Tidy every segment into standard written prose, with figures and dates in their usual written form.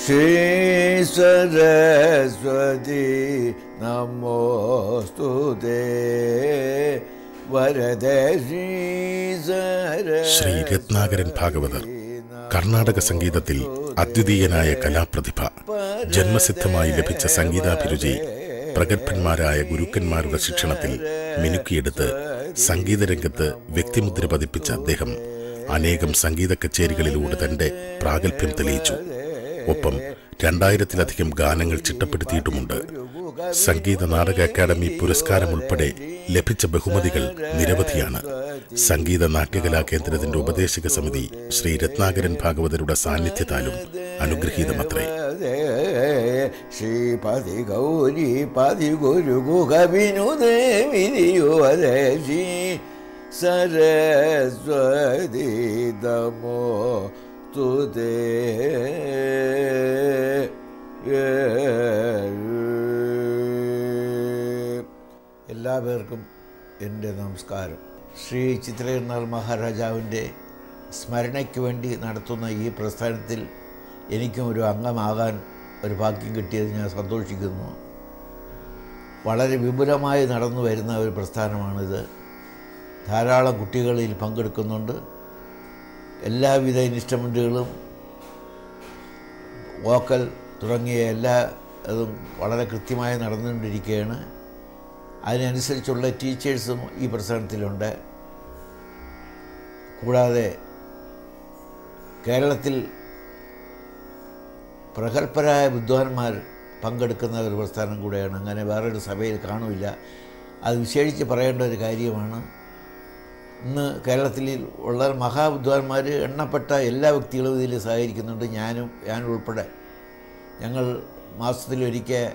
ശ്രീ സരസ്വതി നമോസ്തുതേ വരദേ ശ്രീ രത്നാകരൻ ഭാഗവതർ കർണാടക സംഗീതത്തിൽ അദ്വിതീയനായ കലാപ്രതിഭ, ജന്മസിദ്ധമായി ലഭിച്ച സംഗീതാഭിരുചി പ്രഗത്ഭന്മാരായ ഗുരുക്കന്മാരുടെ ശിക്ഷണത്തിൽ മിനുക്കിയെടുത്ത് സംഗീതരംഗത്ത് വ്യക്തിമുദ്ര പതിപ്പിച്ച അദ്ദേഹം അനേകം സംഗീത കച്ചേരികളിലൂടെ തന്റെ പ്രാഗൽഭ്യം തെളിയിച്ചു. ഒപ്പം 2000-ലധികം ഗാനങ്ങൾ ചിട്ടപ്പെടുത്തിയിട്ടുമുണ്ട്. സംഗീത നാടക അക്കാദമി പുരസ്കാരം ഉൾപ്പെടെ ലഭിച്ച ബഹുമതികൾ നിരവധിയാണ്. സംഗീത നാട്യകലാ കേന്ദ്രത്തിന്റെ ഉപദേശക സമിതി ശ്രീ രത്നാകരൻ ഭാഗവതരുടെ സാന്നിധ്യത്താലും അനുഗ്രഹീതമത്രേ. ശ്രീപതി ഗൗരി പതി ഗുരു ഗുഹവിനുദേവിരിയുവരേശി സരസ്വതി നമോ തുതേ. എല്ലാവർക്കും എൻ്റെ നമസ്കാരം. ശ്രീ ചിത്രകർണാൽ മഹാരാജാവിൻ്റെ സ്മരണയ്ക്ക് വേണ്ടി നടത്തുന്ന ഈ പ്രസ്ഥാനത്തിൽ എനിക്കും ഒരു അംഗമാകാൻ ഒരു ഭാഗ്യം കിട്ടിയത് ഞാൻ സന്തോഷിക്കുന്നു. വളരെ വിപുലമായി നടന്നു വരുന്ന ഒരു പ്രസ്ഥാനമാണിത്. ധാരാളം കുട്ടികളിൽ പങ്കെടുക്കുന്നുണ്ട്. എല്ലാവിധ ഇൻസ്ട്രുമെൻറ്റുകളും, വോക്കൽ തുടങ്ങിയ എല്ലാ അതും വളരെ കൃത്യമായി നടന്നുകൊണ്ടിരിക്കുകയാണ്. അതിനനുസരിച്ചുള്ള ടീച്ചേഴ്സും ഈ പ്രസ്ഥാനത്തിലുണ്ട്. കൂടാതെ കേരളത്തിൽ പ്രഗത്ഭരായ വിദ്വാൻമാർ പങ്കെടുക്കുന്ന ഒരു പ്രസ്ഥാനം കൂടെയാണ്. അങ്ങനെ വേറൊരു സഭയിൽ കാണുമില്ല. അത് വിശേഷിച്ച് പറയേണ്ട ഒരു കാര്യമാണ്. ഇന്ന് കേരളത്തിൽ ഉള്ള മഹാവിദ്വാൻമാർ, എണ്ണപ്പെട്ട എല്ലാ വ്യക്തികളും ഇതിൽ സഹകരിക്കുന്നുണ്ട്. ഞാൻ ഉൾപ്പെടെ. ഞങ്ങൾ മാസത്തിലൊരിക്കൽ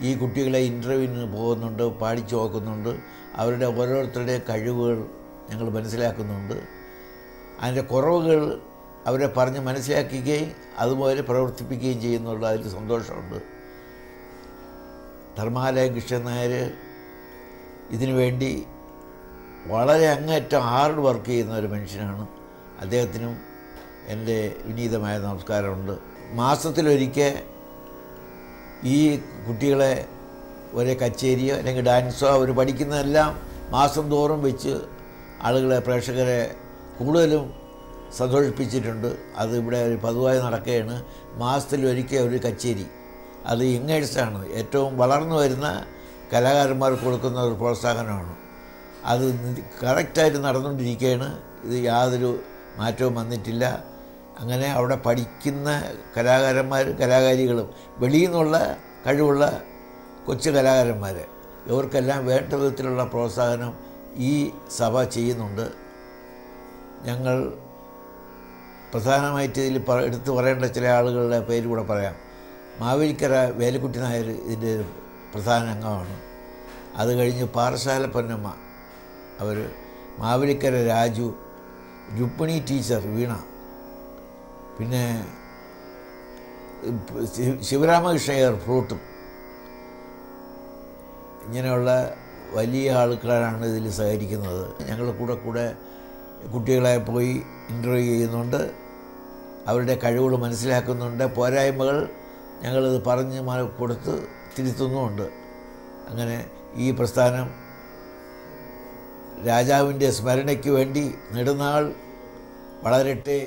ഈ കുട്ടികളെ ഇൻ്റർവ്യൂവിന് പോകുന്നുണ്ട്, പാടിച്ചു നോക്കുന്നുണ്ട്. അവരുടെ ഓരോരുത്തരുടെയും കഴിവുകൾ ഞങ്ങൾ മനസ്സിലാക്കുന്നുണ്ട്. അതിൻ്റെ കുറവുകൾ അവരെ പറഞ്ഞ് മനസ്സിലാക്കുകയും അതുപോലെ പ്രവർത്തിപ്പിക്കുകയും ചെയ്യുന്നുള്ള അതിൽ സന്തോഷമുണ്ട്. ധർമാലയം കൃഷ്ണൻ നായർ ഇതിനു വേണ്ടി വളരെ അങ്ങേറ്റം ഹാർഡ് വർക്ക് ചെയ്യുന്ന ഒരു മനുഷ്യനാണ്. അദ്ദേഹത്തിനും എൻ്റെ വിനീതമായ നമസ്കാരമുണ്ട്. മാസത്തിലൊരിക്കൽ ഈ കുട്ടികളെ ഒരേ കച്ചേരിയോ അല്ലെങ്കിൽ ഡാൻസോ അവർ പഠിക്കുന്നതെല്ലാം മാസം തോറും വെച്ച് ആളുകളെ, പ്രേക്ഷകരെ കൂടുതലും സന്തോഷിപ്പിച്ചിട്ടുണ്ട്. അത് ഇവിടെ ഒരു പതിവായി നടക്കുകയാണ്. മാസത്തിലൊരിക്കൽ ഒരു കച്ചേരി. അത് യങ്ങേഴ്സാണ്, ഏറ്റവും വളർന്നു വരുന്ന കലാകാരന്മാർക്ക് കൊടുക്കുന്ന ഒരു പ്രോത്സാഹനമാണ്. അത് കറക്റ്റായിട്ട് നടന്നുകൊണ്ടിരിക്കുകയാണ്. ഇത് യാതൊരു മാറ്റവും വന്നിട്ടില്ല. അങ്ങനെ അവിടെ പഠിക്കുന്ന കലാകാരന്മാരും കലാകാരികളും വെളിയിൽ നിന്നുള്ള കഴിവുള്ള കൊച്ചു കലാകാരന്മാർ, ഇവർക്കെല്ലാം വേണ്ട വിധത്തിലുള്ള പ്രോത്സാഹനം ഈ സഭ ചെയ്യുന്നുണ്ട്. ഞങ്ങൾ പ്രധാനമായിട്ട് ഇതിൽ എടുത്തു പറയേണ്ട ചില ആളുകളുടെ പേര് കൂടെ പറയാം. മാവേലിക്കര വേലുക്കുട്ടി നായർ ഇതിൻ്റെ പ്രധാന അംഗമാണ്. അത് കഴിഞ്ഞ് പാറശാല പൊന്നമ്മ, അവർ, മാവേലിക്കര രാജു, രുക്മിണി ടീച്ചർ വീണ, പിന്നെ ശിവരാമകൃഷ്ണയർ ഫ്ലൂട്ടും, ഇങ്ങനെയുള്ള വലിയ ആൾക്കാരാണ് ഇതിൽ സഹകരിക്കുന്നത്. ഞങ്ങൾ കൂടെ കുട്ടികളെ പോയി ഇൻ്റർവ്യൂ ചെയ്യുന്നുണ്ട്. അവരുടെ കഴിവുകൾ മനസ്സിലാക്കുന്നുണ്ട്. പോരായ്മകൾ ഞങ്ങളിത് പറഞ്ഞ് കൊടുത്ത് തിരുത്തുന്നുമുണ്ട്. അങ്ങനെ ഈ പ്രസ്ഥാനം രാജാവിൻ്റെ സ്മരണയ്ക്ക് വേണ്ടി നെടുനാൾ വളരട്ടെ.